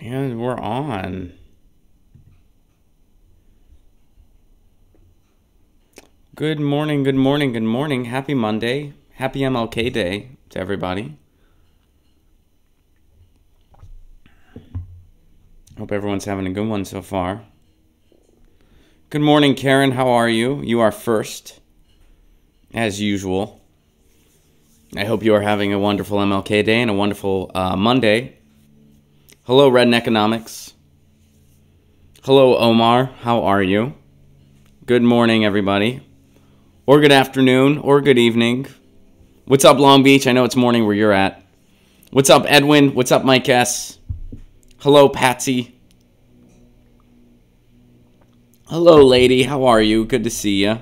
And we're on. Good morning, good morning, good morning. Happy Monday. Happy MLK Day to everybody. Hope everyone's having a good one so far. Good morning, Karen. How are you? You are first, as usual. I hope you are having a wonderful MLK Day and a wonderful Monday. Hello, Redden Economics. Hello, Omar. How are you? Good morning, everybody. Or good afternoon, or good evening. What's up, Long Beach? I know it's morning where you're at. What's up, Edwin? What's up, Mike S? Hello, Patsy. Hello, lady. How are you? Good to see you.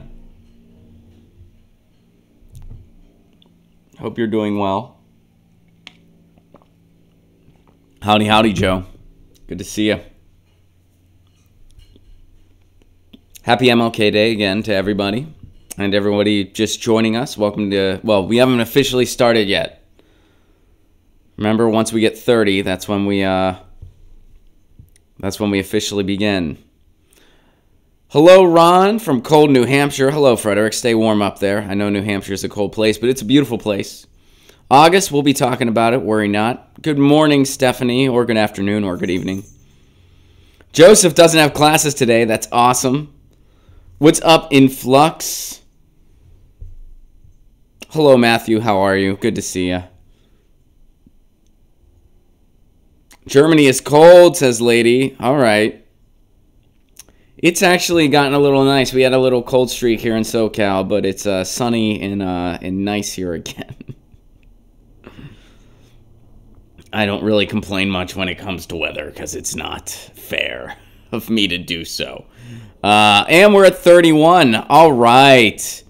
Hope you're doing well. Howdy, howdy, Joe. Good to see you. Happy MLK Day again to everybody. And everybody just joining us. Welcome to, well, we haven't officially started yet. Remember, once we get 30, that's when we officially begin. Hello, Ron from cold New Hampshire. Hello, Frederick. Stay warm up there. I know New Hampshire is a cold place, but it's a beautiful place. August, we'll be talking about it. Worry not. Good morning, Stephanie, or good afternoon, or good evening. Joseph doesn't have classes today. That's awesome. What's up, Influx? Hello, Matthew. How are you? Good to see you. Germany is cold, says Lady. All right. It's actually gotten a little nice. We had a little cold streak here in SoCal, but it's sunny and nice here again. I don't really complain much when it comes to weather because it's not fair of me to do so. And we're at 31. All right.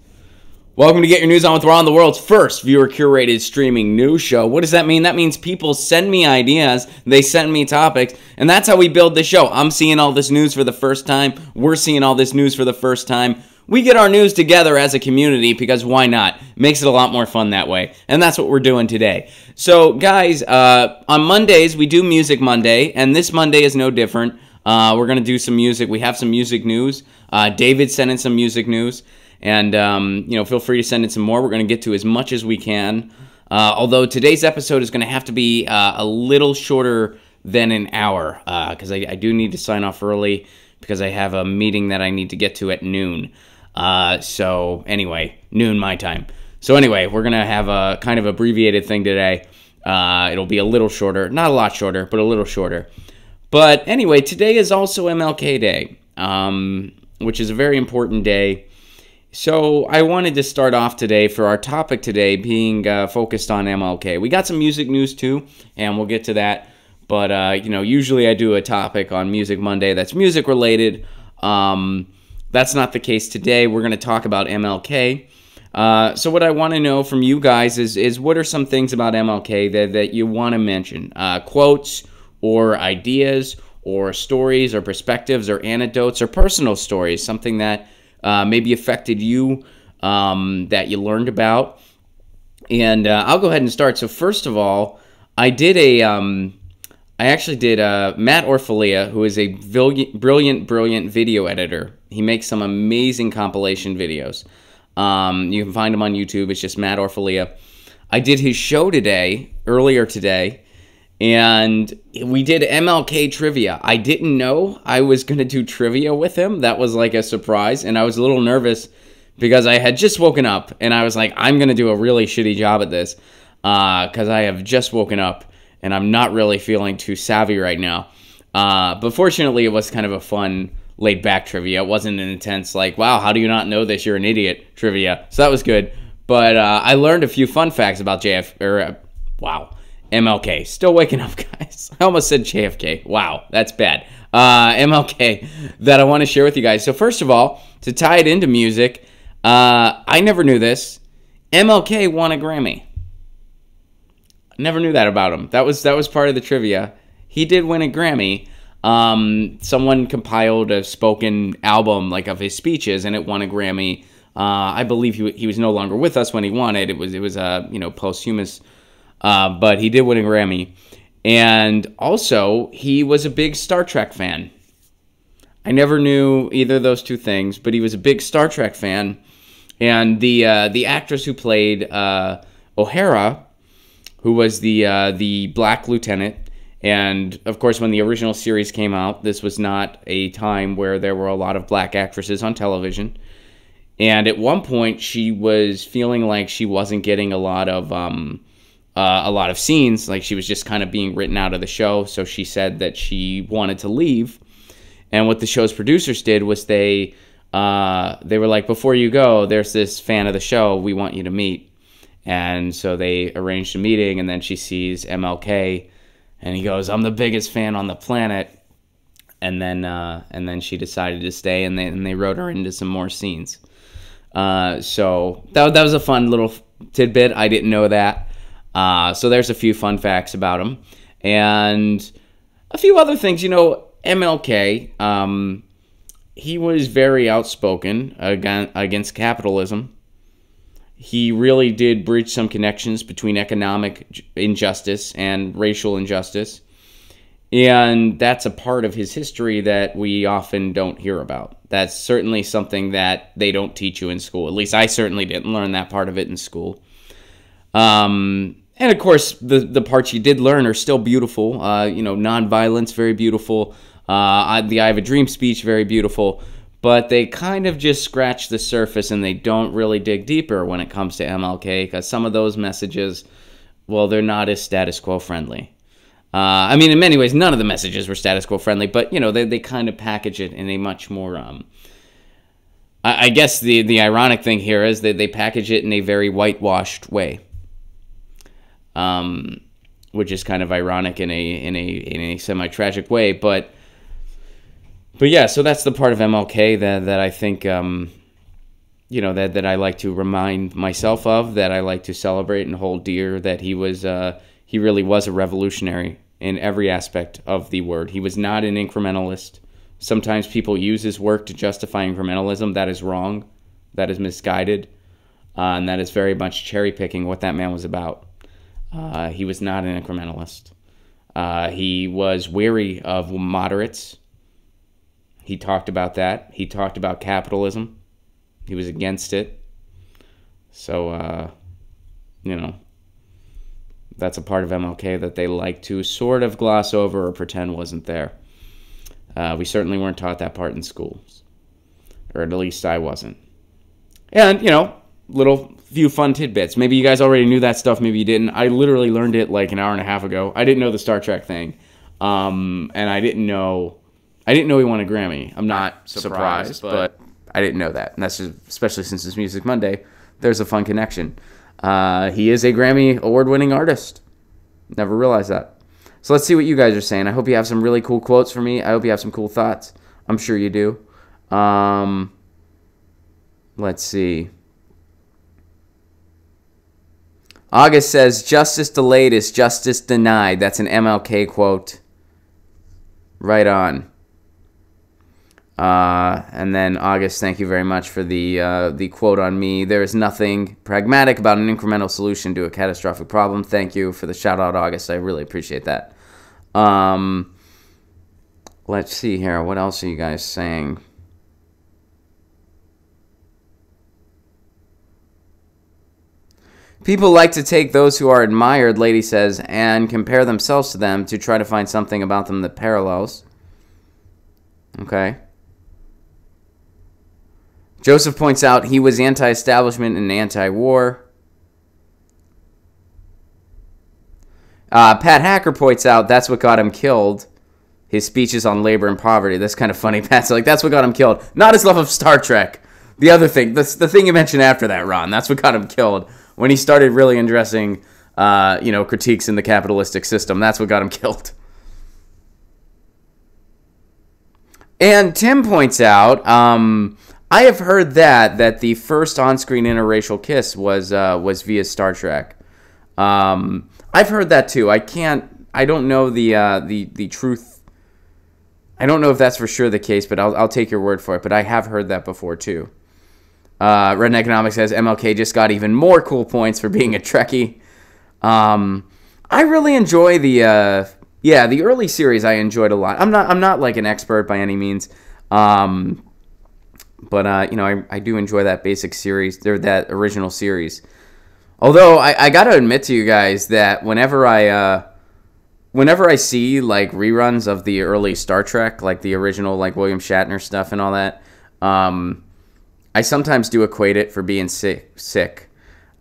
Welcome to Get Your News On with Ron, the world's first viewer-curated streaming news show. What does that mean? That means people send me ideas, they send me topics, and that's how we build the show. I'm seeing all this news for the first time. We're seeing all this news for the first time. We get our news together as a community because why not? Makes it a lot more fun that way. And that's what we're doing today. So, guys, on Mondays, we do Music Monday, and this Monday is no different. We're going to do some music. We have some music news. David sent in some music news. And, feel free to send in some more. We're going to get to as much as we can. Although today's episode is going to have to be a little shorter than an hour. Because I do need to sign off early because I have a meeting that I need to get to at noon. So, anyway, noon my time. So, anyway, we're going to have a kind of abbreviated thing today. It'll be a little shorter. Not a lot shorter, but a little shorter. But, anyway, today is also MLK Day, which is a very important day. So I wanted to start off today for our topic today being focused on MLK. We got some music news too, and we'll get to that. But, usually I do a topic on Music Monday that's music related. That's not the case today. We're going to talk about MLK. So what I want to know from you guys is what are some things about MLK that you want to mention? Quotes or ideas or stories or perspectives or anecdotes or personal stories, something that maybe affected you, that you learned about. And I'll go ahead and start. So first of all, I actually did Matt Orfalia, who is a brilliant video editor. He makes some amazing compilation videos. You can find him on YouTube. It's just Matt Orfalia. I did his show earlier today, and we did MLK trivia. I didn't know I was going to do trivia with him. That was like a surprise, and I was a little nervous because I had just woken up, and I was like, I'm going to do a really shitty job at this because I have just woken up, and I'm not really feeling too savvy right now. But fortunately, it was kind of a fun, laid-back trivia. It wasn't an intense, like, wow, how do you not know this? You're an idiot trivia. So that was good. But I learned a few fun facts about MLK. Still waking up, guys. I almost said JFK. Wow, that's bad. MLK that I want to share with you guys. So first of all, to tie it into music, I never knew this. MLK won a Grammy. I never knew that about him. That was part of the trivia. He did win a Grammy. Someone compiled a spoken album like of his speeches, and it won a Grammy. I believe he was no longer with us when he won it. It was posthumous. But he did win a Grammy. And also, he was a big Star Trek fan. I never knew either of those two things, but he was a big Star Trek fan. And the actress who played O'Hara, who was the Black Lieutenant, and of course, when the original series came out, this was not a time where there were a lot of black actresses on television. And at one point, she was feeling like she wasn't getting a lot of scenes, like she was just kind of being written out of the show. So she said that she wanted to leave. And what the show's producers did was they were like, before you go, there's this fan of the show we want you to meet. And so they arranged a meeting, and then she sees MLK, and he goes, "I'm the biggest fan on the planet." And then she decided to stay, and they wrote her into some more scenes. So that was a fun little tidbit. I didn't know that. So there's a few fun facts about him. And a few other things. MLK, he was very outspoken against capitalism. He really did bridge some connections between economic injustice and racial injustice. And that's a part of his history that we often don't hear about. That's certainly something that they don't teach you in school. At least I certainly didn't learn that part of it in school. And of course, the parts you did learn are still beautiful. Nonviolence, very beautiful. The I Have a Dream speech, very beautiful. But they kind of just scratch the surface, and they don't really dig deeper when it comes to MLK, because some of those messages, well, they're not as status quo friendly. In many ways, none of the messages were status quo friendly, but, they kind of package it in a much more, I guess the ironic thing here is that they package it in a very whitewashed way, which is kind of ironic in a semi-tragic way, but yeah, so that's the part of MLK that I think, that I like to remind myself of, that I like to celebrate and hold dear, that he really was a revolutionary in every aspect of the word. He was not an incrementalist. Sometimes people use his work to justify incrementalism. That is wrong. That is misguided. And that is very much cherry-picking what that man was about. He was not an incrementalist. He was wary of moderates. He talked about that. He talked about capitalism. He was against it. So, that's a part of MLK that they like to sort of gloss over or pretend wasn't there. We certainly weren't taught that part in schools. Or at least I wasn't. And, little few fun tidbits. Maybe you guys already knew that stuff, maybe you didn't. I literally learned it like an hour and a half ago. I didn't know the Star Trek thing. And I didn't know he won a Grammy. I'm not surprised, but I didn't know that. And that's just, especially since it's Music Monday, there's a fun connection. He is a Grammy award-winning artist. Never realized that. So let's see what you guys are saying. I hope you have some really cool quotes for me. I hope you have some cool thoughts. I'm sure you do. Let's see. August says, "Justice delayed is justice denied." That's an MLK quote. Right on. And then August, thank you very much for the quote on me. "There is nothing pragmatic about an incremental solution to a catastrophic problem." Thank you for the shout out, August. I really appreciate that. Let's see here. What else are you guys saying? People like to take those who are admired, Lady says, and compare themselves to them to try to find something about them that parallels. Okay. Joseph points out he was anti-establishment and anti-war. Pat Hacker points out that's what got him killed. His speeches on labor and poverty. That's kind of funny. Pat's like, that's what got him killed. Not his love of Star Trek. The other thing, the thing you mentioned after that, Ron, that's what got him killed. When he started really addressing, critiques in the capitalistic system, that's what got him killed. And Tim points out, I have heard that the first on-screen interracial kiss was via Star Trek. I've heard that too. I don't know the truth. I don't know if that's for sure the case, but I'll take your word for it. But I have heard that before too. Red Economics says MLK just got even more cool points for being a Trekkie. I I really enjoy the early series. I enjoyed a lot. I'm not like an expert by any means, but I do enjoy that basic series, or that original series. Although I got to admit to you guys that whenever I see like reruns of the early Star Trek, like the original like William Shatner stuff and all that, I sometimes do equate it for being sick,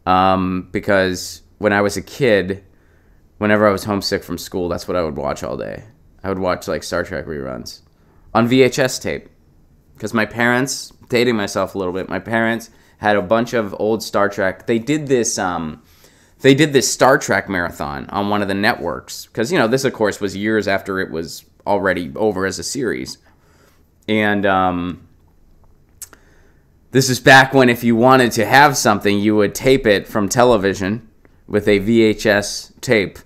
because when I was a kid, whenever I was homesick from school, that's what I would watch all day. I would watch like Star Trek reruns on VHS tape, because my parents, dating myself a little bit, my parents had a bunch of old Star Trek. They did this Star Trek marathon on one of the networks, because this of course was years after it was already over as a series, and this is back when if you wanted to have something, you would tape it from television with a VHS tape.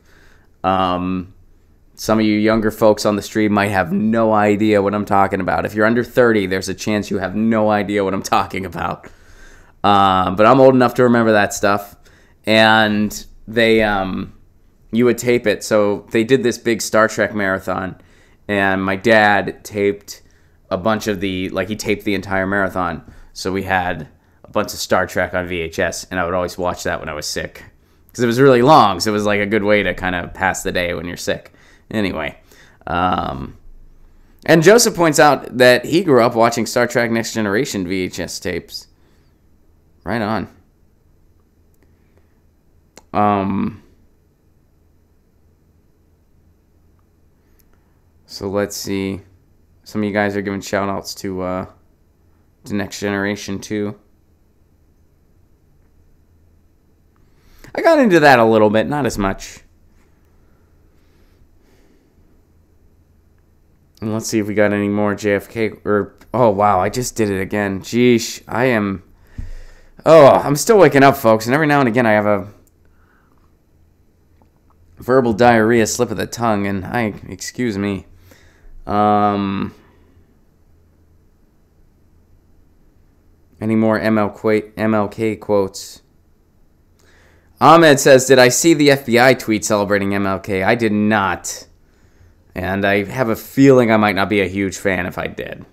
Some of you younger folks on the stream might have no idea what I'm talking about. If you're under 30, there's a chance you have no idea what I'm talking about. But I'm old enough to remember that stuff. And they, you would tape it. So they did this big Star Trek marathon, and my dad taped a bunch of he taped the entire marathon. So we had a bunch of Star Trek on VHS, and I would always watch that when I was sick, because it was really long. So it was like a good way to kind of pass the day when you're sick. Anyway, and Joseph points out that he grew up watching Star Trek Next Generation VHS tapes. Right on. So let's see. Some of you guys are giving shout outs to Next Generation too. I got into that a little bit, not as much. And let's see if we got any more JFK, oh wow, I just did it again. Jeesh, I'm still waking up, folks, and every now and again I have a verbal diarrhea, slip of the tongue, and excuse me. Any more MLK quotes? Ahmed says, did I see the FBI tweet celebrating MLK? I did not. And I have a feeling I might not be a huge fan if I did.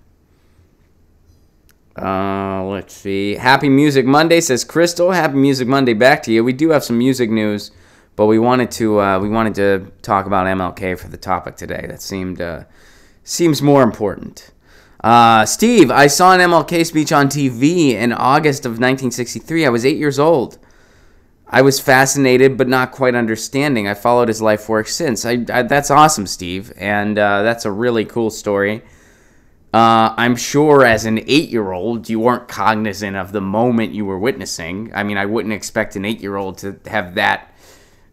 Let's see. Happy Music Monday, says Crystal. Happy Music Monday back to you. We do have some music news, but we wanted to talk about MLK for the topic today. That seems more important. Steve, I saw an MLK speech on TV in August of 1963. I was 8 years old. I was fascinated, but not quite understanding. I followed his life work since. That's awesome, Steve, and that's a really cool story. I'm sure as an 8-year-old, you weren't cognizant of the moment you were witnessing. I mean, I wouldn't expect an 8-year-old to have that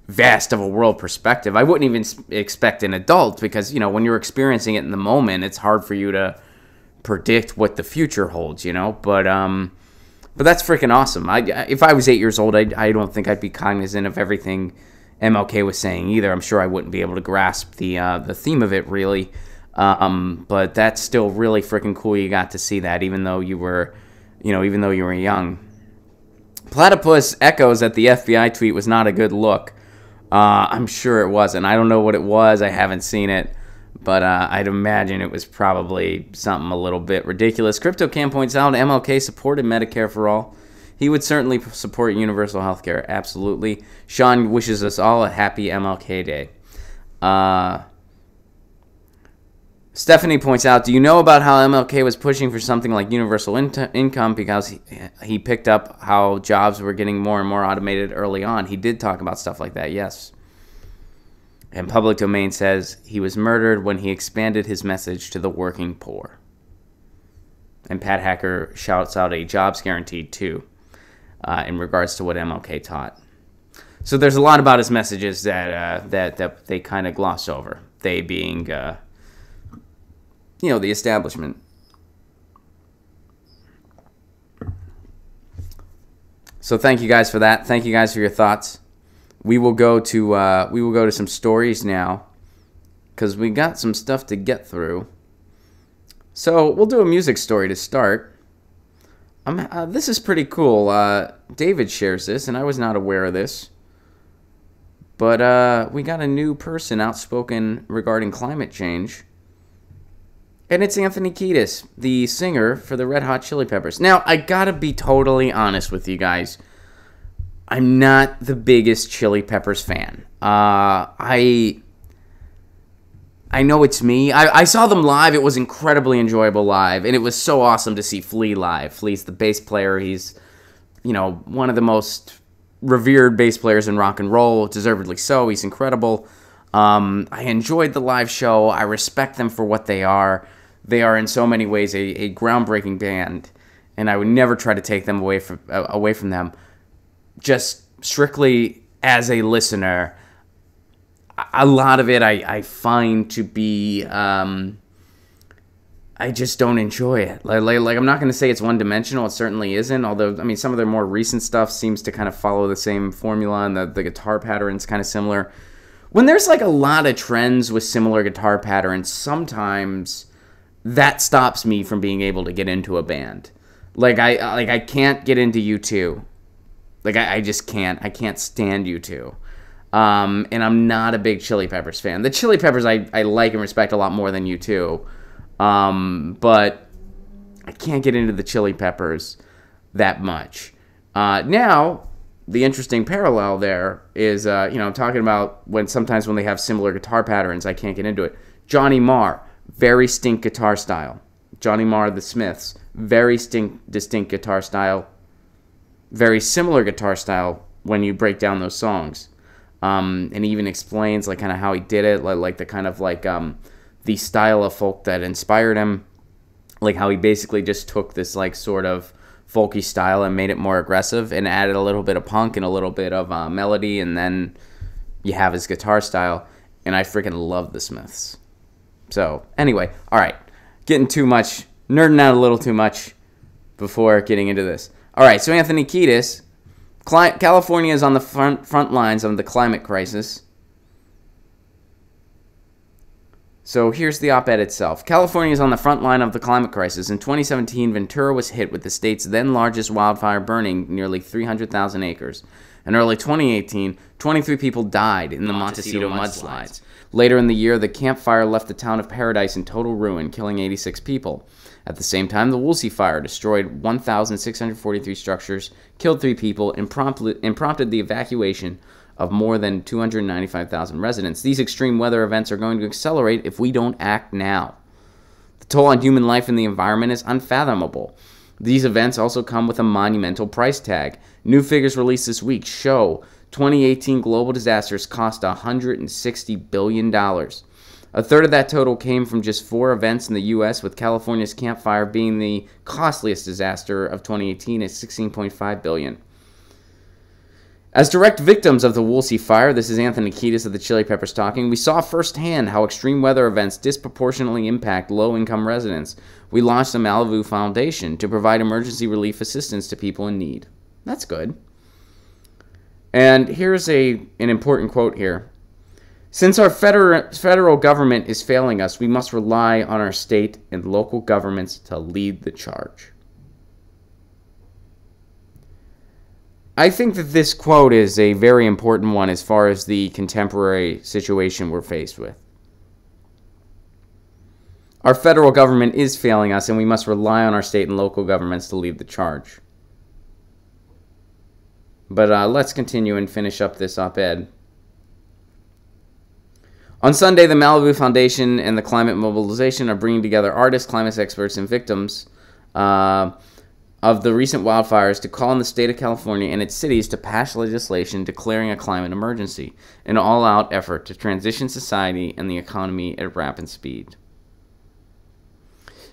vast of a world perspective. I wouldn't even expect an adult, because, when you're experiencing it in the moment, it's hard for you to predict what the future holds, But that's freaking awesome. If I was 8 years old, I don't think I'd be cognizant of everything MLK was saying either. I'm sure I wouldn't be able to grasp the theme of it really. But that's still really freaking cool. You got to see that, even though you were young. Platypus echoes that the FBI tweet was not a good look. I'm sure it wasn't. I don't know what it was. I haven't seen it. But I'd imagine it was probably something a little bit ridiculous. CryptoCam points out MLK supported Medicare for all. He would certainly support universal health care. Absolutely. Sean wishes us all a happy MLK Day. Stephanie points out, do you know about how MLK was pushing for something like universal income because he picked up how jobs were getting more and more automated early on? He did talk about stuff like that, yes. And Public Domain says he was murdered when he expanded his message to the working poor. And Pat Hacker shouts out a jobs guarantee, too, in regards to what MLK taught. So there's a lot about his messages that they kind of gloss over. They being, the establishment. So thank you guys for that. Thank you guys for your thoughts. We will go to some stories now, because we got some stuff to get through. So we'll do a music story to start. This is pretty cool. David shares this, and I was not aware of this. But we got a new person outspoken regarding climate change. And it's Anthony Kiedis, the singer for the Red Hot Chili Peppers. Now, I gotta be totally honest with you guys. I'm not the biggest Chili Peppers fan. I know it's me. I saw them live. It was incredibly enjoyable live. And it was so awesome to see Flea live. Flea's the bass player. He's, one of the most revered bass players in rock and roll. Deservedly so. He's incredible. I enjoyed the live show. I respect them for what they are. They are in so many ways a groundbreaking band. And I would never try to take them away from them. Just strictly as a listener, a lot of it I find to be, I just don't enjoy it. Like I'm not going to say it's one-dimensional. It certainly isn't. Although, some of their more recent stuff seems to kind of follow the same formula, and the guitar pattern's kind of similar. When there's like a lot of trends with similar guitar patterns, sometimes that stops me from being able to get into a band. I can't get into U2. I just can't. I can't stand U2. And I'm not a big Chili Peppers fan. The Chili Peppers I like and respect a lot more than U2. But I can't get into the Chili Peppers that much. Now, the interesting parallel there is, I'm talking about sometimes when they have similar guitar patterns, I can't get into it. Johnny Marr, very distinct guitar style. Johnny Marr, the Smiths, very distinct guitar style. Very similar guitar style when you break down those songs. And he even explains kind of how he did it, the style of folk that inspired him, how he basically just took this sort of folky style and made it more aggressive and added a little bit of punk and a little bit of melody, and then you have his guitar style. And I freaking love the Smiths. So anyway, all right, nerding out a little too much before getting into this. All right, so Anthony Kiedis, California is on the front lines of the climate crisis. So here's the op-ed itself. California is on the front line of the climate crisis. In 2017, Ventura was hit with the state's then largest wildfire burning nearly 300,000 acres. In early 2018, 23 people died in the Montecito mudslides. Later in the year, the Camp Fire left the town of Paradise in total ruin, killing 86 people. At the same time, the Woolsey Fire destroyed 1,643 structures, killed 3 people, and prompted the evacuation of more than 295,000 residents. These extreme weather events are going to accelerate if we don't act now. The toll on human life and the environment is unfathomable. These events also come with a monumental price tag. New figures released this week show 2018 global disasters cost $160 billion. A third of that total came from just 4 events in the U.S., with California's Camp Fire being the costliest disaster of 2018 at $16.5 billion. As direct victims of the Woolsey Fire, this is Anthony Kiedis of the Chili Peppers talking, we saw firsthand how extreme weather events disproportionately impact low-income residents. We launched the Malibu Foundation to provide emergency relief assistance to people in need. That's good. And here's an important quote here. Since our federal government is failing us, we must rely on our state and local governments to lead the charge. I think that this quote is a very important one as far as the contemporary situation we're faced with. Our federal government is failing us, and we must rely on our state and local governments to lead the charge. But let's continue and finish up this op-ed. On Sunday, the Malibu Foundation and the Climate Mobilization are bringing together artists, climate experts, and victims of the recent wildfires to call on the state of California and its cities to pass legislation declaring a climate emergency, an all-out effort to transition society and the economy at rapid speed.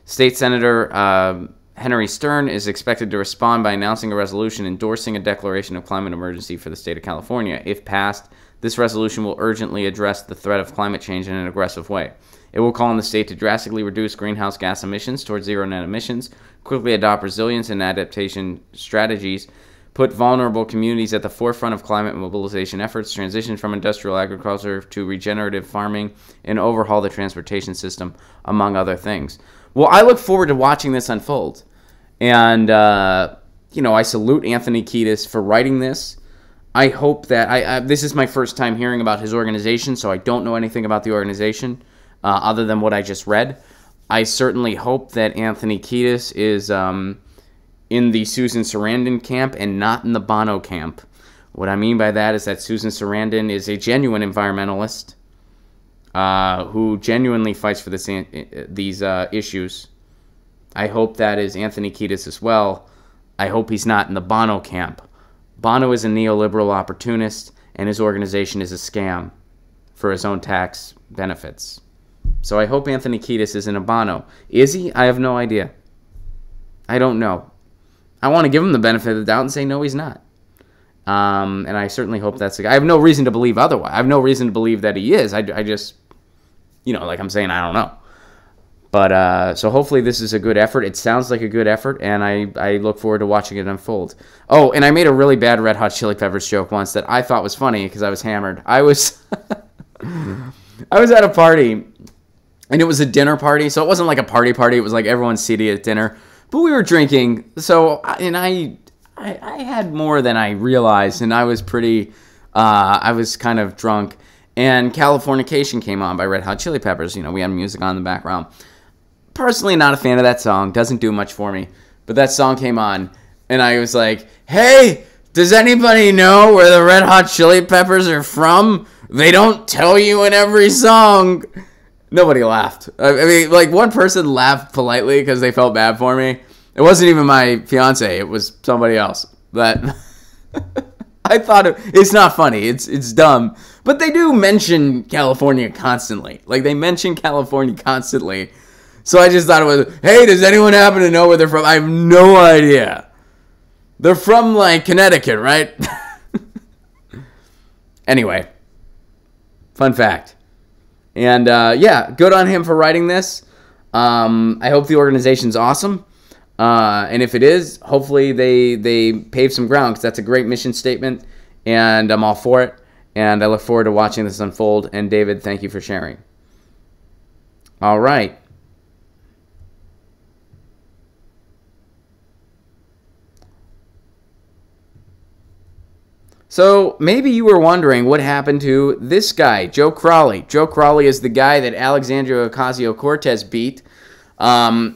State Senator Henry Stern is expected to respond by announcing a resolution endorsing a declaration of climate emergency for the state of California. If passed, this resolution will urgently address the threat of climate change in an aggressive way. It will call on the state to drastically reduce greenhouse gas emissions towards zero net emissions, quickly adopt resilience and adaptation strategies, put vulnerable communities at the forefront of climate mobilization efforts, transition from industrial agriculture to regenerative farming, and overhaul the transportation system, among other things. Well, I look forward to watching this unfold. And, I salute Anthony Kiedis for writing this. I hope that this is my first time hearing about his organization, so I don't know anything about the organization other than what I just read. I certainly hope that Anthony Kiedis is in the Susan Sarandon camp and not in the Bono camp. What I mean by that is that Susan Sarandon is a genuine environmentalist who genuinely fights for these issues. I hope that is Anthony Kiedis as well. I hope he's not in the Bono camp. Bono is a neoliberal opportunist, and his organization is a scam for his own tax benefits. So I hope Anthony Kiedis is in a Bono. Is he? I have no idea. I don't know. I want to give him the benefit of the doubt and say no, he's not. And I certainly hope that's the guy. I have no reason to believe otherwise. I have no reason to believe that he is. I just, like I'm saying, I don't know. But so hopefully this is a good effort. It sounds like a good effort, and I look forward to watching it unfold. Oh, and I made a really bad Red Hot Chili Peppers joke once that I thought was funny because I was hammered. I was at a party, and it was a dinner party, so it wasn't like a party. It was like everyone's seated at dinner. But we were drinking, and I had more than I realized, and I was I was kind of drunk. And Californication came on by Red Hot Chili Peppers. We had music on in the background. Personally, not a fan of that song. Doesn't do much for me. But that song came on, and I was like, hey, does anybody know where the Red Hot Chili Peppers are from? They don't tell you in every song. Nobody laughed. I mean, like, one person laughed politely because they felt bad for me. It wasn't even my fiance. It was somebody else. But I thought it's not funny. It's dumb. But they do mention California constantly. Like, they mention California constantly. So I just thought it was, hey, does anyone happen to know where they're from? I have no idea. They're from, like, Connecticut, right? Anyway. Fun fact. And, yeah, good on him for writing this. I hope the organization's awesome. And if it is, hopefully they pave some ground, because that's a great mission statement, and I'm all for it. And I look forward to watching this unfold. And, David, thank you for sharing. All right. So maybe you were wondering what happened to this guy, Joe Crowley. Joe Crowley is the guy that Alexandria Ocasio-Cortez beat.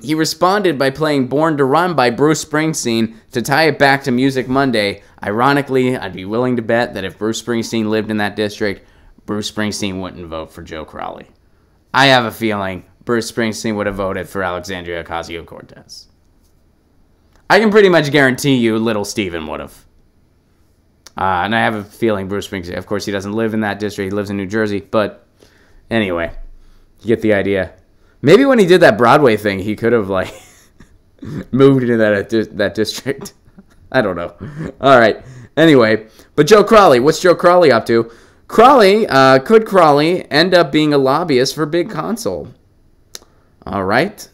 He responded by playing Born to Run by Bruce Springsteen to tie it back to Music Monday. Ironically, I'd be willing to bet that if Bruce Springsteen lived in that district, Bruce Springsteen wouldn't vote for Joe Crowley. I have a feeling Bruce Springsteen would have voted for Alexandria Ocasio-Cortez. I can pretty much guarantee you Little Steven would have. And I have a feeling Bruce Springsteen, of course, he doesn't live in that district. He lives in New Jersey. But anyway, you get the idea. Maybe when he did that Broadway thing, he could have, like, moved into that district. I don't know. All right. Anyway, but Joe Crowley. What's Joe Crowley up to? Could Crowley end up being a lobbyist for Big Console? All right.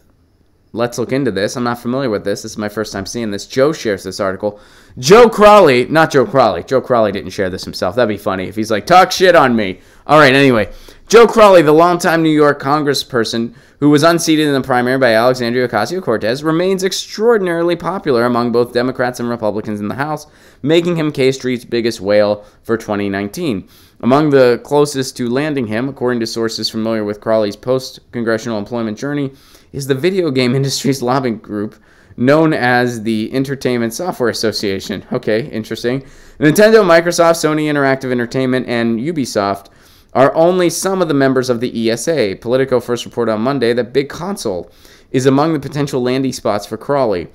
Let's look into this. I'm not familiar with this. This is my first time seeing this. Joe shares this article. Joe Crowley, not Joe Crowley. Joe Crowley didn't share this himself. That'd be funny if he's like, talk shit on me. All right, anyway. Joe Crowley, the longtime New York congressperson who was unseated in the primary by Alexandria Ocasio-Cortez, remains extraordinarily popular among both Democrats and Republicans in the House, making him K Street's biggest whale for 2019. Among the closest to landing him, according to sources familiar with Crowley's post-congressional employment journey, is the video game industry's lobbying group known as the Entertainment Software Association. Okay, interesting. Nintendo, Microsoft, Sony Interactive Entertainment, and Ubisoft are only some of the members of the ESA. Politico first reported on Monday that Big Console is among the potential landing spots for Crowley.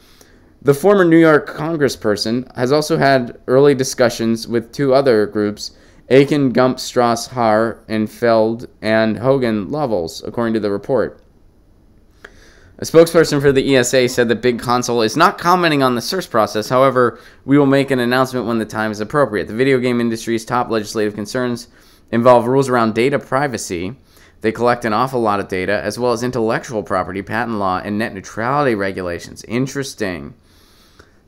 The former New York congressperson has also had early discussions with two other groups, Aiken, Gump, Strauss, Haar, and Feld, and Hogan Lovells, according to the report. A spokesperson for the ESA said that Big Console is not commenting on the search process. However, we will make an announcement when the time is appropriate. The video game industry's top legislative concerns involve rules around data privacy. They collect an awful lot of data, as well as intellectual property, patent law, and net neutrality regulations. Interesting.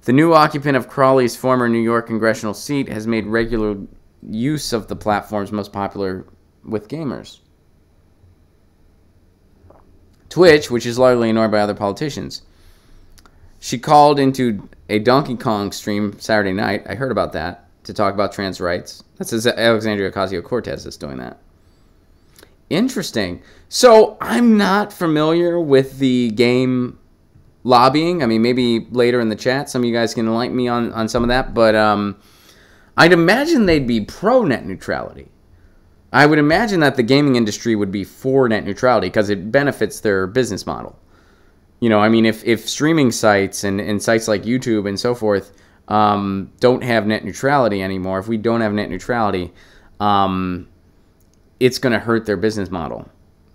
The new occupant of Crowley's former New York congressional seat has made regular use of the platforms most popular with gamers. Twitch, which is largely ignored by other politicians. She called into a Donkey Kong stream Saturday night. I heard about that. to talk about trans rights. That's Alexandria Ocasio-Cortez that's doing that. Interesting. So I'm not familiar with the game lobbying. I mean, maybe later in the chat, some of you guys can enlighten me on some of that. But I'd imagine they'd be pro net neutrality. I would imagine that the gaming industry would be for net neutrality because it benefits their business model. You know, I mean, if streaming sites and sites like YouTube and so forth don't have net neutrality anymore, if we don't have net neutrality, it's going to hurt their business model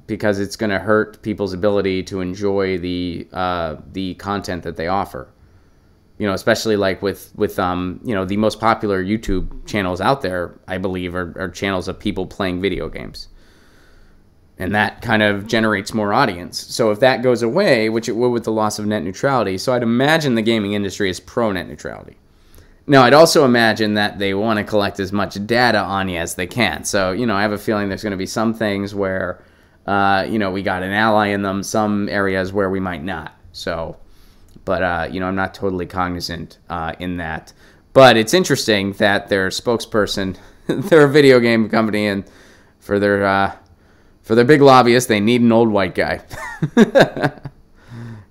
because it's going to hurt people's ability to enjoy the content that they offer. You know, especially like with you know, the most popular YouTube channels out there, I believe, are channels of people playing video games. And that kind of generates more audience. So if that goes away, which it will with the loss of net neutrality, so I'd imagine the gaming industry is pro net neutrality. Now, I'd also imagine that they want to collect as much data on you as they can. So, you know, I have a feeling there's going to be some things where, you know, we got an ally in them, some areas where we might not. So, but, you know, I'm not totally cognizant in that. But it's interesting that their spokesperson, they're a video game company, and for their big lobbyist, they need an old white guy.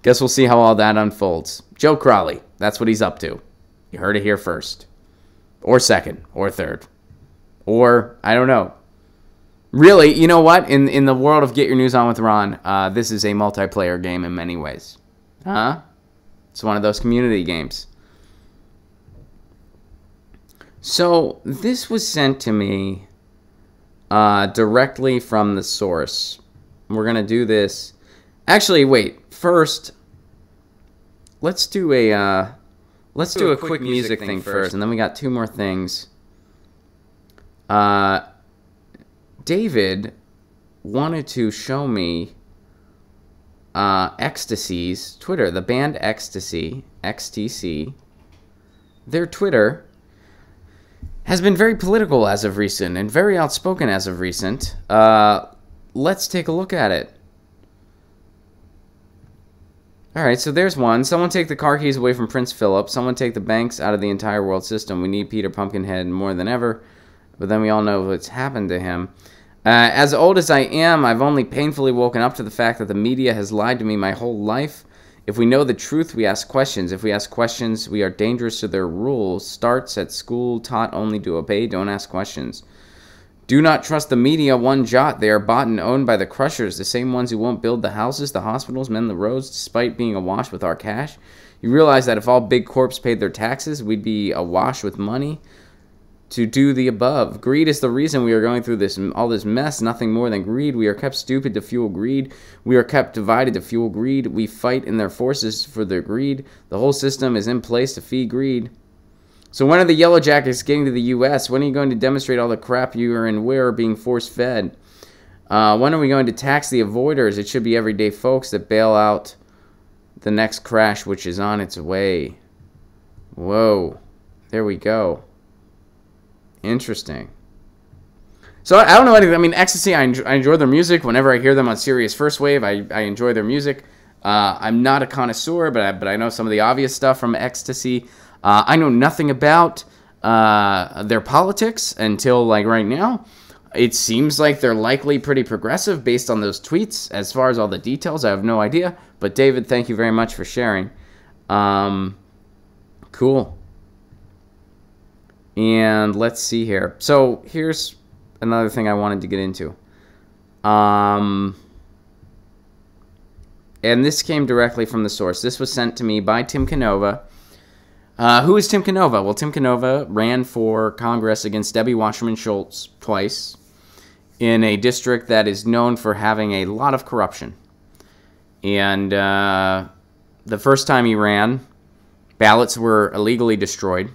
Guess we'll see how all that unfolds. Joe Crowley, that's what he's up to. You heard it here first. Or second. Or third. Or, I don't know. Really, you know what? In the world of Get Your News On with Ron, this is a multiplayer game in many ways. Huh? It's one of those community games. So, this was sent to me directly from the source. We're going to do this. Actually, wait. First, let's do a quick music thing first, and then we got two more things. David wanted to show me Ecstasy's Twitter, the band Ecstasy, XTC. Their Twitter has been very political as of recent and very outspoken as of recent. Let's take a look at it. All right, so there's one. Someone take the car keys away from Prince Philip. Someone take the banks out of the entire world system. We need Peter Pumpkinhead more than ever, but then we all know what's happened to him. As old as I am, I've only painfully woken up to the fact that the media has lied to me my whole life. If we know the truth, we ask questions. If we ask questions, we are dangerous to their rules. Starts at school, taught only to obey, don't ask questions. Do not trust the media one jot. They are bought and owned by the crushers, the same ones who won't build the houses, the hospitals, mend the roads, despite being awash with our cash. You realize that if all big corps paid their taxes, we'd be awash with money to do the above. Greed is the reason we are going through all this mess, nothing more than greed. We are kept stupid to fuel greed. We are kept divided to fuel greed. We fight in their forces for their greed. The whole system is in place to feed greed. So when are the Yellow Jackets getting to the U.S.? When are you going to demonstrate all the crap you are and where are being force-fed? When are we going to tax the avoiders? It should be everyday folks that bail out the next crash, which is on its way. Whoa. There we go. Interesting. So I don't know anything. I mean, Ecstasy, I enjoy their music. Whenever I hear them on Sirius First Wave, I enjoy their music. I'm not a connoisseur, but I know some of the obvious stuff from Ecstasy. I know nothing about their politics until, like, right now. It seems like they're likely pretty progressive based on those tweets. As far as all the details, I have no idea. But, David, thank you very much for sharing. Cool. And let's see here. So here's another thing I wanted to get into. And this came directly from the source. This was sent to me by Tim Canova. Who is Tim Canova? Well, Tim Canova ran for Congress against Debbie Wasserman Schultz twice in a district that is known for having a lot of corruption. And the first time he ran, ballots were illegally destroyed.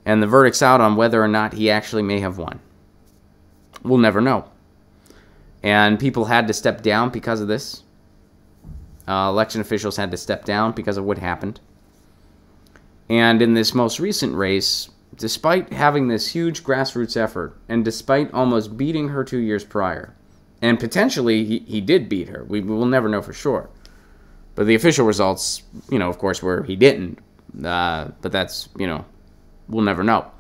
And the verdict's out on whether or not he actually may have won. We'll never know. And people had to step down because of this. Election officials had to step down because of what happened. And in this most recent race, despite having this huge grassroots effort, and despite almost beating her 2 years prior, and potentially he did beat her, we will never know for sure. But the official results, you know, of course, were he didn't. But that's, you know, we'll never know.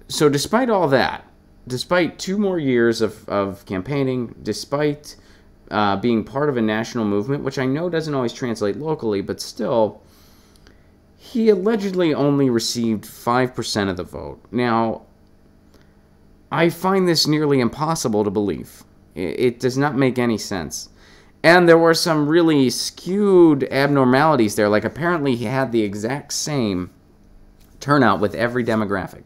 So despite all that, despite 2 more years of campaigning, despite being part of a national movement, which I know doesn't always translate locally, but still, he allegedly only received 5% of the vote. Now, I find this nearly impossible to believe. It does not make any sense. And there were some really skewed abnormalities there. Like, apparently he had the exact same turnout with every demographic.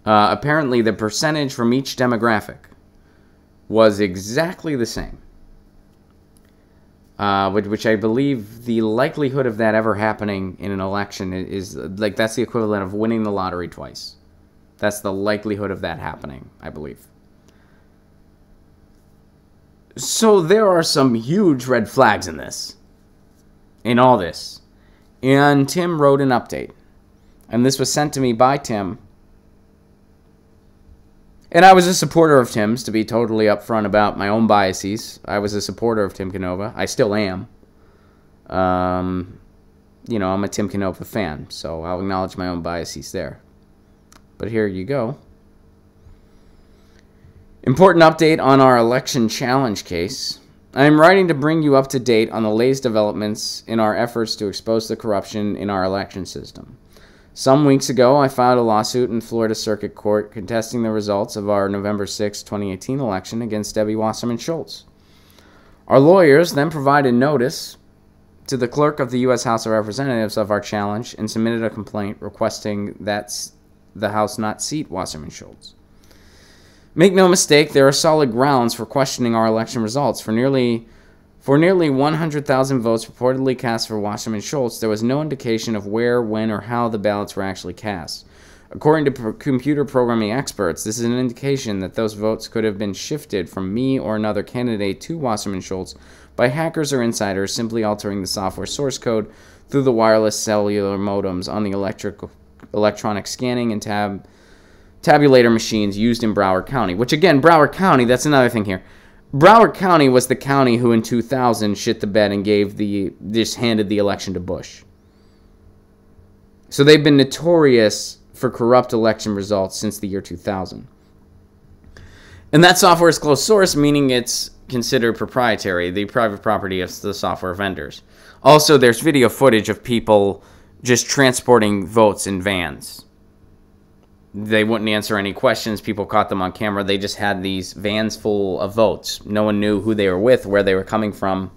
Apparently the percentage from each demographic was exactly the same. Which I believe the likelihood of that ever happening in an election is like, that's the equivalent of winning the lottery twice. That's the likelihood of that happening, I believe. So there are some huge red flags in all this. And Tim wrote an update. And this was sent to me by Tim. And I was a supporter of Tim's, to be totally upfront about my own biases. I was a supporter of Tim Canova. I still am. You know, I'm a Tim Canova fan, so I'll acknowledge my own biases there. But here you go. Important update on our election challenge case. I am writing to bring you up to date on the latest developments in our efforts to expose the corruption in our election system. Some weeks ago, I filed a lawsuit in Florida Circuit Court contesting the results of our November 6, 2018 election against Debbie Wasserman Schultz. Our lawyers then provided notice to the clerk of the U.S. House of Representatives of our challenge and submitted a complaint requesting that the House not seat Wasserman Schultz. Make no mistake, there are solid grounds for questioning our election results. For nearly 100,000 votes reportedly cast for Wasserman Schultz, there was no indication of where, when, or how the ballots were actually cast. According to computer programming experts, this is an indication that those votes could have been shifted from me or another candidate to Wasserman Schultz by hackers or insiders simply altering the software source code through the wireless cellular modems on the electronic scanning and tabulator machines used in Broward County. Which, again, Broward County, that's another thing here. Broward County was the county who in 2000 shit the bed and just handed the election to Bush. So they've been notorious for corrupt election results since the year 2000. And that software is closed source, meaning it's considered proprietary, the private property of the software vendors. Also, there's video footage of people just transporting votes in vans. They wouldn't answer any questions. People caught them on camera. They just had these vans full of votes. No one knew who they were with, where they were coming from.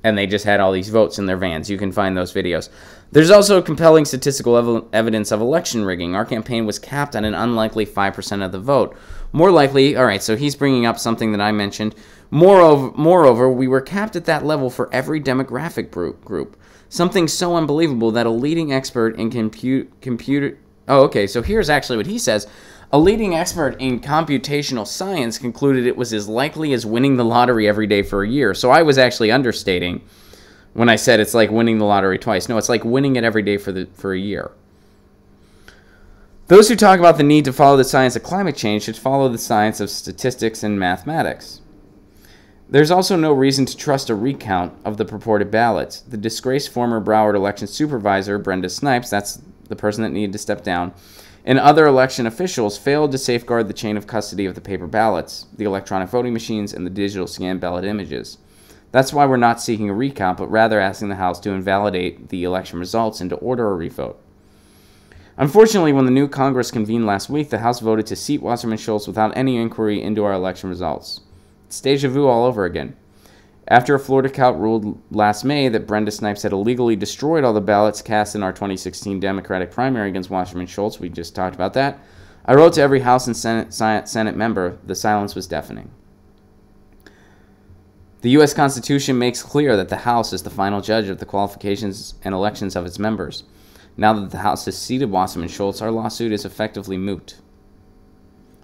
And they just had all these votes in their vans. You can find those videos. There's also compelling statistical evidence of election rigging. Our campaign was capped at an unlikely 5% of the vote. More likely, all right, so he's bringing up something that I mentioned. Moreover, we were capped at that level for every demographic group. Something so unbelievable that a leading expert in computer... Oh, okay, so here's actually what he says. A leading expert in computational science concluded it was as likely as winning the lottery every day for a year. So I was actually understating when I said it's like winning the lottery twice. No, it's like winning it every day for a year. Those who talk about the need to follow the science of climate change should follow the science of statistics and mathematics. There's also no reason to trust a recount of the purported ballots. The disgraced former Broward election supervisor, Brenda Snipes, that's the person that needed to step down, and other election officials failed to safeguard the chain of custody of the paper ballots, the electronic voting machines, and the digital scanned ballot images. That's why we're not seeking a recount, but rather asking the House to invalidate the election results and to order a revote. Unfortunately, when the new Congress convened last week, the House voted to seat Wasserman Schultz without any inquiry into our election results. It's deja vu all over again. After a Florida court ruled last May that Brenda Snipes had illegally destroyed all the ballots cast in our 2016 Democratic primary against Wasserman Schultz, we just talked about that, I wrote to every House and Senate member. The silence was deafening. The U.S. Constitution makes clear that the House is the final judge of the qualifications and elections of its members. Now that the House has seated Wasserman Schultz, our lawsuit is effectively moot.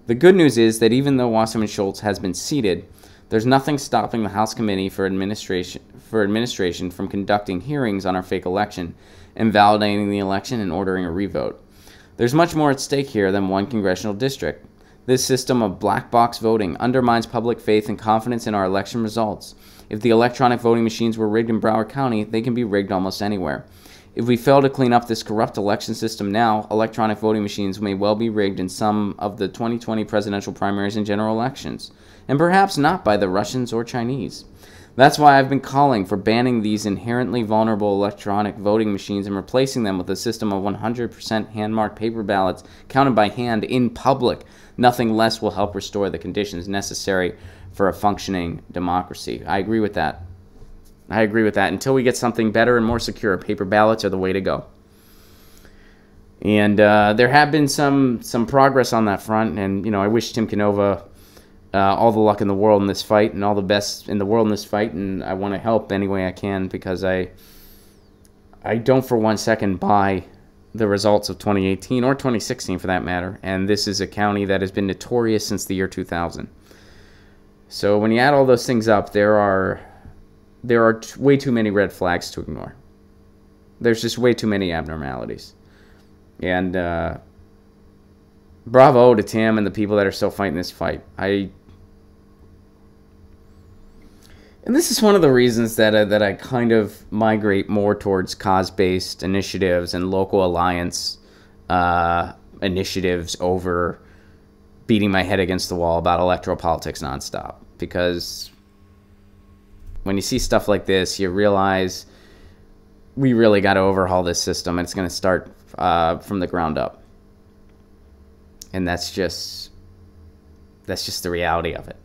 The good news is that even though Wasserman Schultz has been seated, there's nothing stopping the House Committee for Administration from conducting hearings on our fake election and validating the election and ordering a revote. There's much more at stake here than one congressional district. This system of black box voting undermines public faith and confidence in our election results. If the electronic voting machines were rigged in Broward County, they can be rigged almost anywhere. If we fail to clean up this corrupt election system now, electronic voting machines may well be rigged in some of the 2020 presidential primaries and general elections, and perhaps not by the Russians or Chinese. That's why I've been calling for banning these inherently vulnerable electronic voting machines and replacing them with a system of 100% hand-marked paper ballots counted by hand in public. Nothing less will help restore the conditions necessary for a functioning democracy. I agree with that. I agree with that. Until we get something better and more secure, paper ballots are the way to go. And there have been some progress on that front. And, you know, I wish Tim Canova all the luck in the world in this fight and all the best in the world in this fight. And I want to help any way I can because I don't for one second buy the results of 2018 or 2016 for that matter. And this is a county that has been notorious since the year 2000. So when you add all those things up, there are way too many red flags to ignore. There's just way too many abnormalities. And bravo to Tim and the people that are still fighting this fight. And this is one of the reasons that I kind of migrate more towards cause-based initiatives and local alliance initiatives over beating my head against the wall about electoral politics nonstop. Because when you see stuff like this, you realize we really got to overhaul this system, and it's going to start from the ground up. And that's just the reality of it.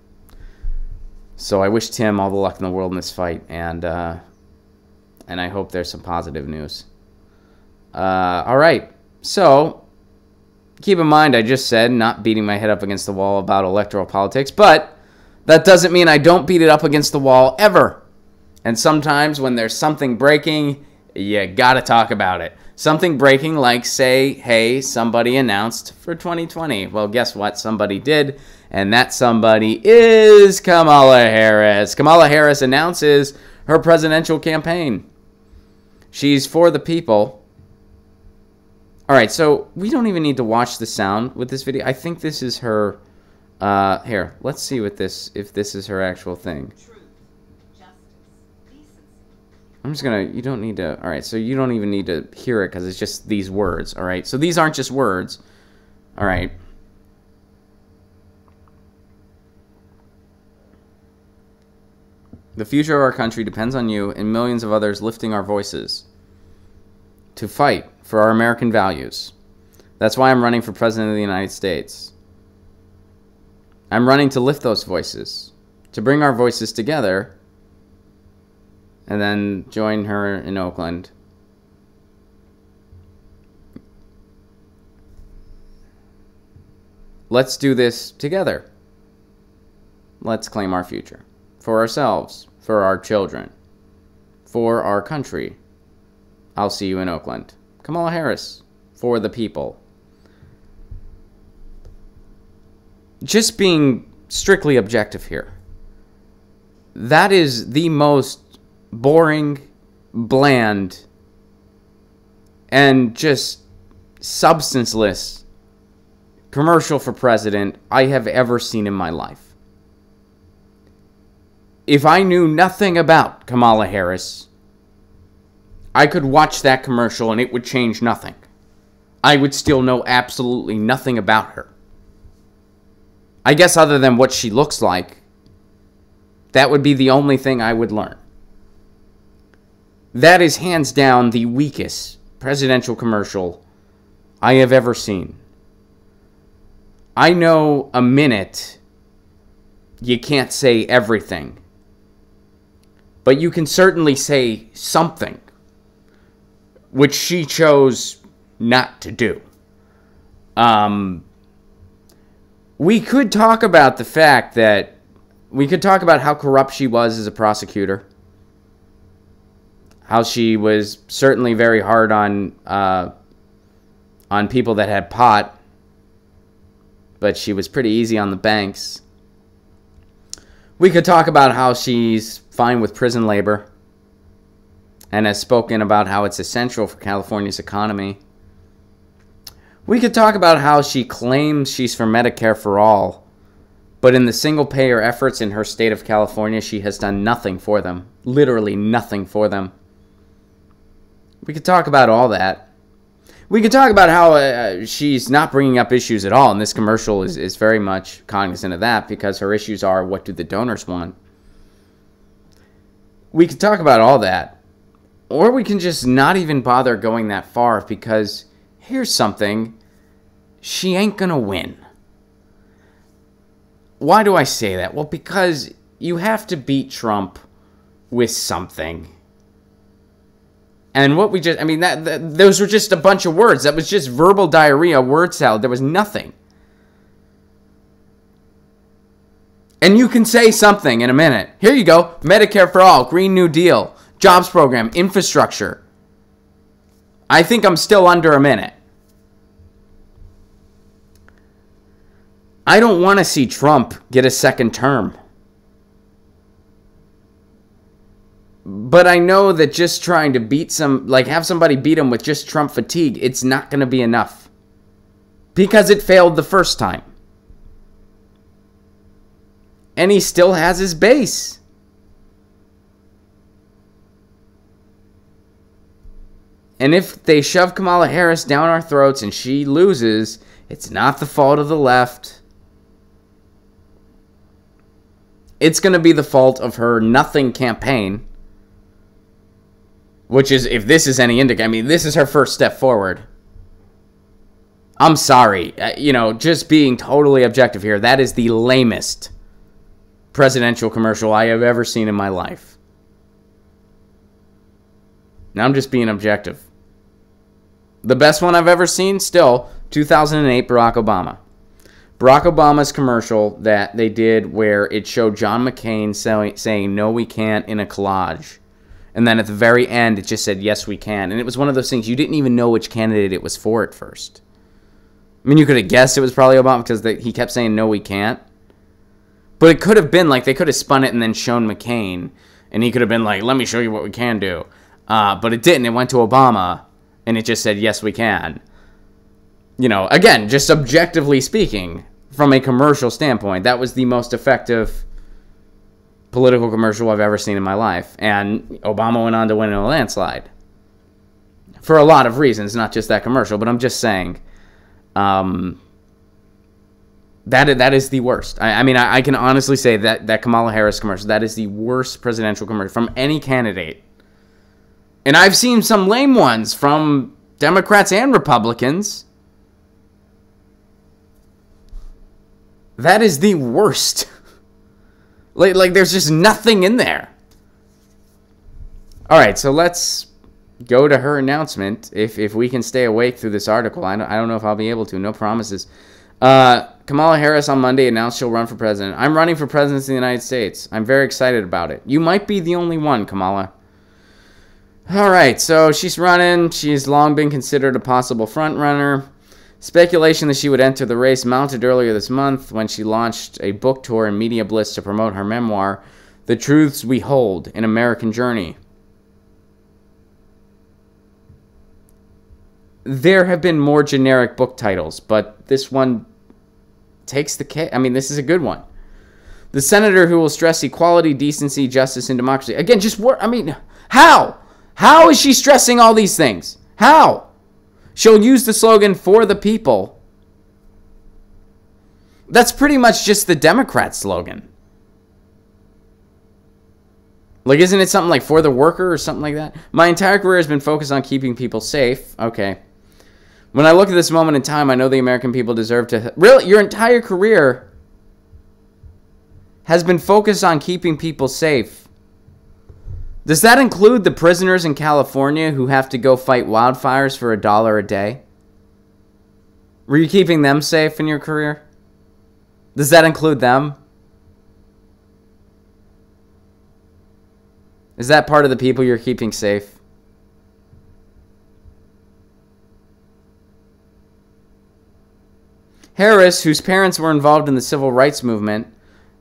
So I wish Tim all the luck in the world in this fight, and I hope there's some positive news. All right, so keep in mind I just said not beating my head up against the wall about electoral politics, but that doesn't mean I don't beat it up against the wall ever. And sometimes when there's something breaking, you gotta talk about it. Something breaking like, say, hey, somebody announced for 2020. Well, guess what? Somebody did, and that somebody is Kamala Harris. Kamala Harris announces her presidential campaign. She's for the people. All right, so we don't even need to watch the sound with this video. I think this is her... here, let's see if this is her actual thing. Truth, justice, decency. I'm just gonna, you don't need to, all right, so you don't even need to hear it because it's just these words, all right? So these aren't just words, all right? The future of our country depends on you and millions of others lifting our voices to fight for our American values. That's why I'm running for President of the United States. I'm running to lift those voices, to bring our voices together, and then join her in Oakland. Let's do this together. Let's claim our future. For ourselves, for our children, for our country. I'll see you in Oakland. Kamala Harris, for the people. Just being strictly objective here, that is the most boring, bland, and just substanceless commercial for president I have ever seen in my life. If I knew nothing about Kamala Harris, I could watch that commercial and it would change nothing. I would still know absolutely nothing about her. I guess other than what she looks like, that would be the only thing I would learn. That is hands down the weakest presidential commercial I have ever seen. I know a minute you can't say everything, but you can certainly say something, which she chose not to do. We could talk about the fact that we could talk about how corrupt she was as a prosecutor. How she was certainly very hard on people that had pot, but she was pretty easy on the banks. We could talk about how she's fine with prison labor and has spoken about how it's essential for California's economy. We could talk about how she claims she's for Medicare for all, but in the single-payer efforts in her state of California, she has done nothing for them. Literally nothing for them. We could talk about all that. We could talk about how she's not bringing up issues at all, and this commercial is very much cognizant of that because her issues are, what do the donors want? We could talk about all that, or we can just not even bother going that far because here's something, she ain't gonna win. Why do I say that? Well, because you have to beat Trump with something. And what we just, I mean, those were just a bunch of words. That was just verbal diarrhea, word salad. There was nothing. And you can say something in a minute. Here you go. Medicare for all, Green New Deal, jobs program, infrastructure. I think I'm still under a minute. I don't want to see Trump get a second term. But I know that just trying to beat have somebody beat him with just Trump fatigue, it's not going to be enough. Because it failed the first time. And he still has his base. And if they shove Kamala Harris down our throats and she loses, it's not the fault of the left. It's going to be the fault of her nothing campaign. Which is, if this is any indicator, I mean, this is her first step forward. I'm sorry. Just being totally objective here, that is the lamest presidential commercial I have ever seen in my life. Now I'm just being objective. The best one I've ever seen, still, 2008, Barack Obama. Barack Obama's commercial that they did where it showed John McCain saying, "No, we can't," in a collage. And then at the very end, it just said, "Yes, we can." And it was one of those things you didn't even know which candidate it was for at first. I mean, you could have guessed it was probably Obama because he kept saying, "No, we can't." But it could have been like they could have spun it and then shown McCain. And he could have been like, "Let me show you what we can do." But it didn't. It went to Obama. And it just said, "Yes, we can." Again, just objectively speaking, from a commercial standpoint, that was the most effective political commercial I've ever seen in my life. And Obama went on to win in a landslide. For a lot of reasons, not just that commercial, but I'm just saying that is the worst. I can honestly say that Kamala Harris commercial, that is the worst presidential commercial from any candidate. And I've seen some lame ones from Democrats and Republicans. That is the worst. Like there's just nothing in there. All right, so let's go to her announcement. If we can stay awake through this article, I don't know if I'll be able to. No promises. Kamala Harris on Monday announced she'll run for president. "I'm running for president of the United States. I'm very excited about it. You might be the only one, Kamala." All right, so she's running. She's long been considered a possible front runner. Speculation that she would enter the race mounted earlier this month when she launched a book tour and media blitz to promote her memoir, The Truths We Hold, An American Journey. There have been more generic book titles, but this one takes the cake. I mean, this is a good one. The senator who will stress equality, decency, justice, and democracy. Again, how? How is she stressing all these things? How? She'll use the slogan, "For the people." That's pretty much just the Democrat slogan. Isn't it something like "For the worker" or something like that? "My entire career has been focused on keeping people safe." Okay. "When I look at this moment in time, I know the American people deserve to..." Really? Your entire career has been focused on keeping people safe. Does that include the prisoners in California who have to go fight wildfires for $1 a day? Were you keeping them safe in your career? Does that include them? Is that part of the people you're keeping safe? Harris, whose parents were involved in the civil rights movement,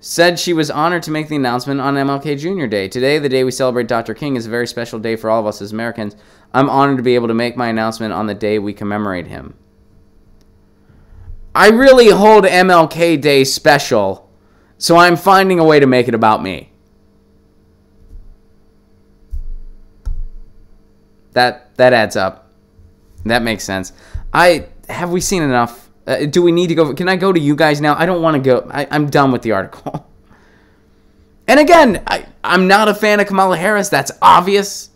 said she was honored to make the announcement on MLK Jr. Day. "Today, the day we celebrate Dr. King, is a very special day for all of us as Americans. I'm honored to be able to make my announcement on the day we commemorate him." I really hold MLK Day special, so I'm finding a way to make it about me. That adds up. That makes sense. Have we seen enough? Do we need to go? Can I go to you guys now? I don't want to go. I'm done with the article. And again, I'm not a fan of Kamala Harris. That's obvious.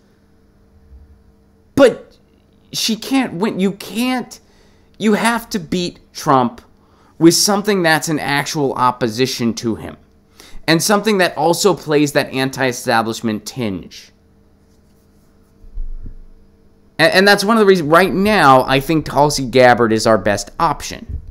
But she can't win. You have to beat Trump with something that's an actual opposition to him. And something that also plays that anti-establishment tinge. And that's one of the reasons, right now, I think Tulsi Gabbard is our best option.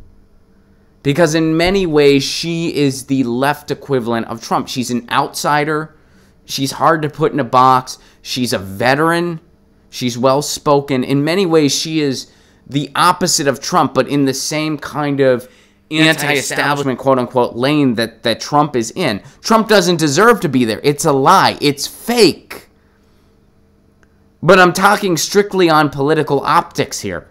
Because in many ways, she is the left equivalent of Trump. She's an outsider. She's hard to put in a box. She's a veteran. She's well-spoken. In many ways, she is the opposite of Trump, but in the same kind of anti-establishment, quote-unquote, lane that Trump is in. Trump doesn't deserve to be there. It's a lie. It's fake. But I'm talking strictly on political optics here.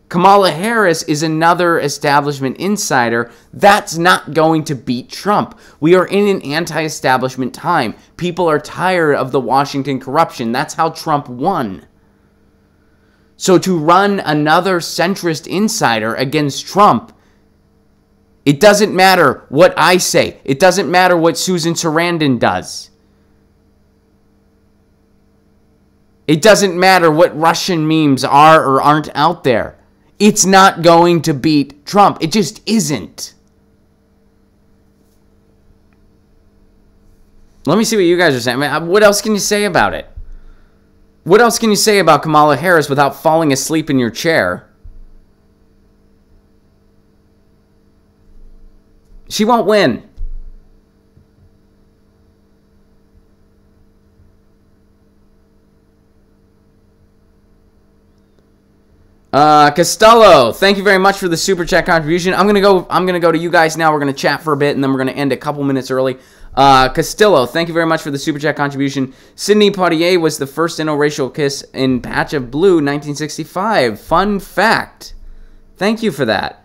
Kamala Harris is another establishment insider. That's not going to beat Trump. We are in an anti-establishment time. People are tired of the Washington corruption. That's how Trump won. So to run another centrist insider against Trump, it doesn't matter what I say. It doesn't matter what Susan Sarandon does. It doesn't matter what Russian memes are or aren't out there. It's not going to beat Trump. It just isn't. Let me see what you guys are saying. I mean, what else can you say about it? What else can you say about Kamala Harris without falling asleep in your chair? She won't win. Costello, thank you very much for the super chat contribution. I'm gonna go to you guys now. We're gonna chat for a bit, and then we're gonna end a couple minutes early. Costello, thank you very much for the super chat contribution. Sidney Poitier was the first interracial kiss in Patch of Blue, 1965. Fun fact. Thank you for that.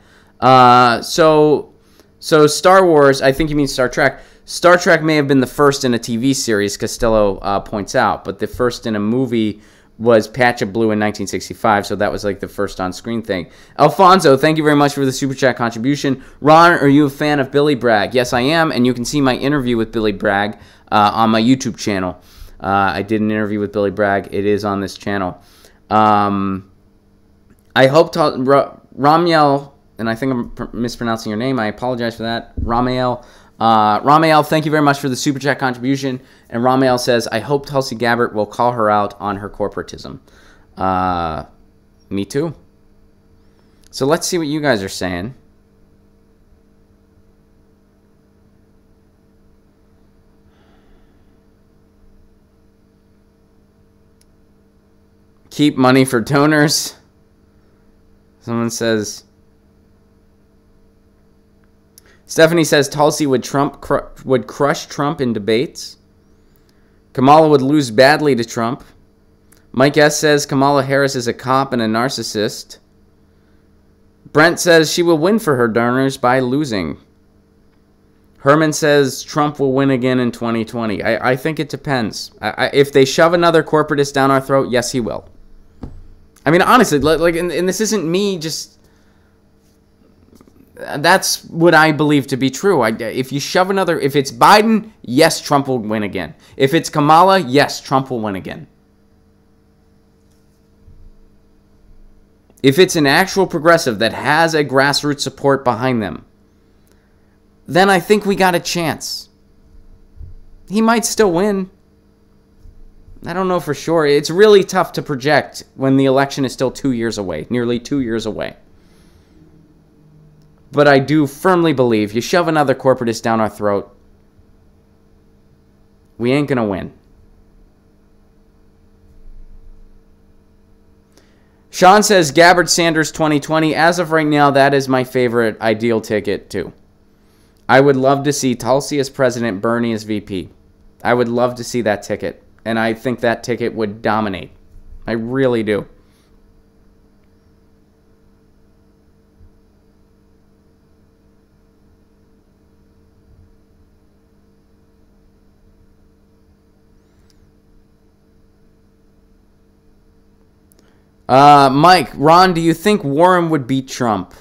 So Star Wars, I think you mean Star Trek. Star Trek may have been the first in a TV series, Costello points out, but the first in a movie was Patch of Blue in 1965, so that was like the first on-screen thing. Alfonso, thank you very much for the super chat contribution. Ron, are you a fan of Billy Bragg? Yes, I am, and you can see my interview with Billy Bragg on my YouTube channel. I did an interview with Billy Bragg. It is on this channel. I hope Ramiel, and I think I'm mispronouncing your name. I apologize for that. Ramiel, thank you very much for the super chat contribution. And Ramiel says, I hope Tulsi Gabbard will call her out on her corporatism. Me too. So let's see what you guys are saying. Keep money for donors. Someone says... Stephanie says Tulsi would crush Trump in debates. Kamala would lose badly to Trump. Mike S. says Kamala Harris is a cop and a narcissist. Brent says she will win for her donors by losing. Herman says Trump will win again in 2020. I think it depends. If they shove another corporatist down our throat, yes, he will. I mean, honestly, and this isn't me just... That's what I believe to be true. If you shove another... If it's Biden, yes, Trump will win again. If it's Kamala, yes, Trump will win again. If it's an actual progressive that has a grassroots support behind them, then I think we got a chance. He might still win. I don't know for sure. It's really tough to project when the election is still 2 years away, nearly 2 years away. But I do firmly believe you shove another corporatist down our throat, we ain't going to win. Sean says Gabbard Sanders 2020. As of right now, that is my favorite ideal ticket, too. I would love to see Tulsi as president, Bernie as VP. I would love to see that ticket. And I think that ticket would dominate. I really do. Mike, Ron, do you think Warren would beat Trump?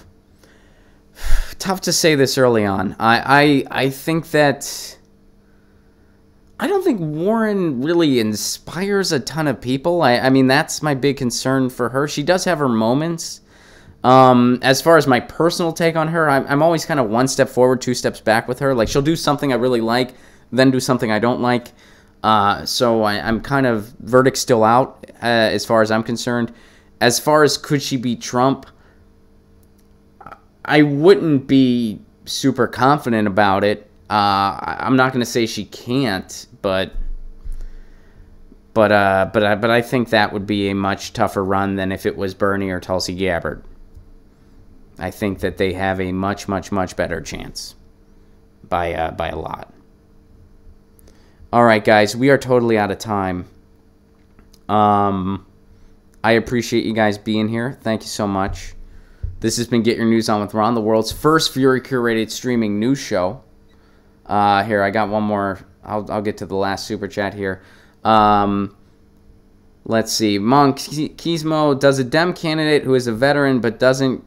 Tough to say this early on. I think that... I don't think Warren really inspires a ton of people. I mean, that's my big concern for her. She does have her moments. As far as my personal take on her, I'm always kind of one step forward, two steps back with her. Like, she'll do something I really like, then do something I don't like. So I'm kind of verdict still out as far as I'm concerned. As far as could she beat Trump, I wouldn't be super confident about it. I'm not going to say she can't, but I think that would be a much tougher run than if it was Bernie or Tulsi Gabbard. I think that they have a much better chance by a lot. All right, guys, we are totally out of time. I appreciate you guys being here. Thank you so much. This has been Get Your News On with Ron, the world's first viewer-curated streaming news show. Here, I got one more. I'll get to the last super chat here. Let's see. Monk Kismo, does a Dem candidate who is a veteran but doesn't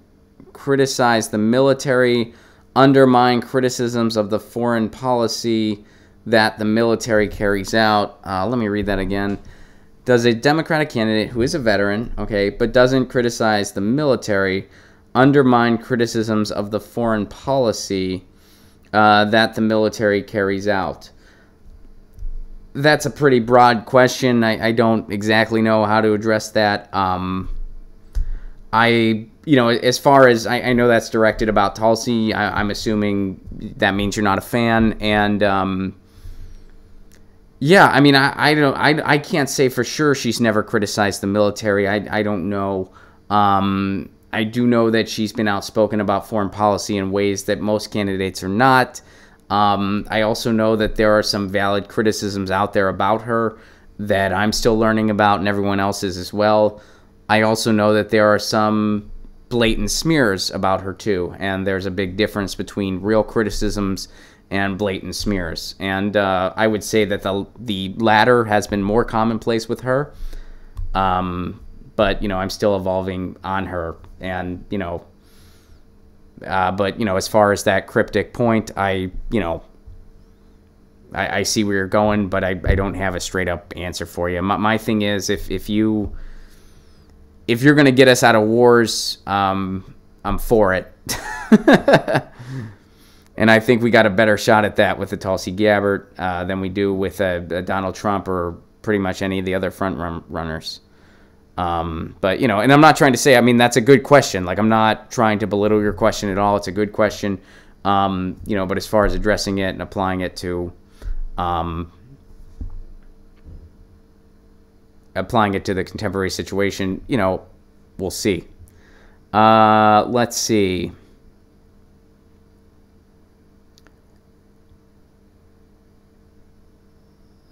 criticize the military undermine criticisms of the foreign policy that the military carries out? Let me read that again. Does a Democratic candidate who is a veteran, okay, but doesn't criticize the military undermine criticisms of the foreign policy that the military carries out? That's a pretty broad question. I don't exactly know how to address that. As far as I know that's directed about Tulsi, I'm assuming that means you're not a fan. And yeah, I mean, I can't say for sure she's never criticized the military. I don't know. I do know that she's been outspoken about foreign policy in ways that most candidates are not. I also know that there are some valid criticisms out there about her that I'm still learning about and everyone else is as well. I also know that there are some blatant smears about her too, and there's a big difference between real criticisms and blatant smears. And I would say that the latter has been more commonplace with her. But, I'm still evolving on her. And, as far as that cryptic point, I see where you're going, but I don't have a straight up answer for you. My thing is, if you're going to get us out of wars, I'm for it. And I think we got a better shot at that with the Tulsi Gabbard than we do with a Donald Trump or pretty much any of the other front runners. But, and I'm not trying to say, that's a good question. Like, I'm not trying to belittle your question at all. It's a good question. But as far as addressing it and applying it to the contemporary situation, we'll see. Let's see.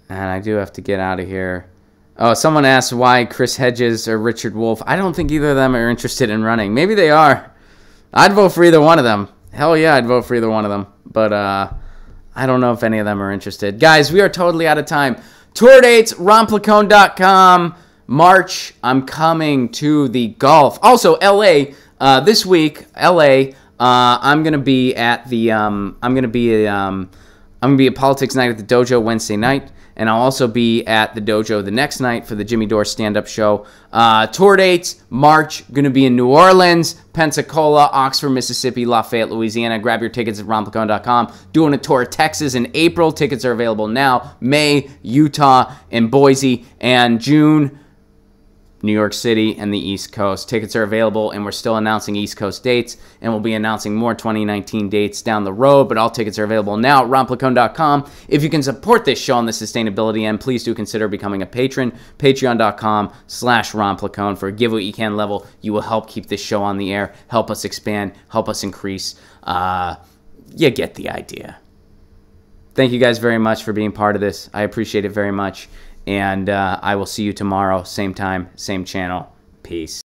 And I do have to get out of here. Oh, someone asked why Chris Hedges or Richard Wolff. I don't think either of them are interested in running. Maybe they are. I'd vote for either one of them. Hell yeah, I'd vote for either one of them. But I don't know if any of them are interested. Guys, we are totally out of time. Tour dates, ronplacone.com. March, I'm coming to the Gulf. Also, LA, this week, LA, I'm gonna be at the I'm gonna be at Politics Night at the Dojo Wednesday night. And I'll also be at the dojo the next night for the Jimmy Dore stand-up show. Tour dates, March, going to be in New Orleans, Pensacola, Oxford, Mississippi, Lafayette, Louisiana. Grab your tickets at ronplacone.com. Doing a tour of Texas in April. Tickets are available now. May, Utah, and Boise. And June, New York City and the East Coast. Tickets are available, and we're still announcing East Coast dates, and we'll be announcing more 2019 dates down the road, but all tickets are available now at ronplacone.com. If you can support this show on the sustainability end, please do consider becoming a patron. Patreon.com/ronplacone. For a give what you can level, you will help keep this show on the air, help us expand, help us increase. You get the idea. Thank you guys very much for being part of this. I appreciate it very much. And I will see you tomorrow, same time, same channel. Peace.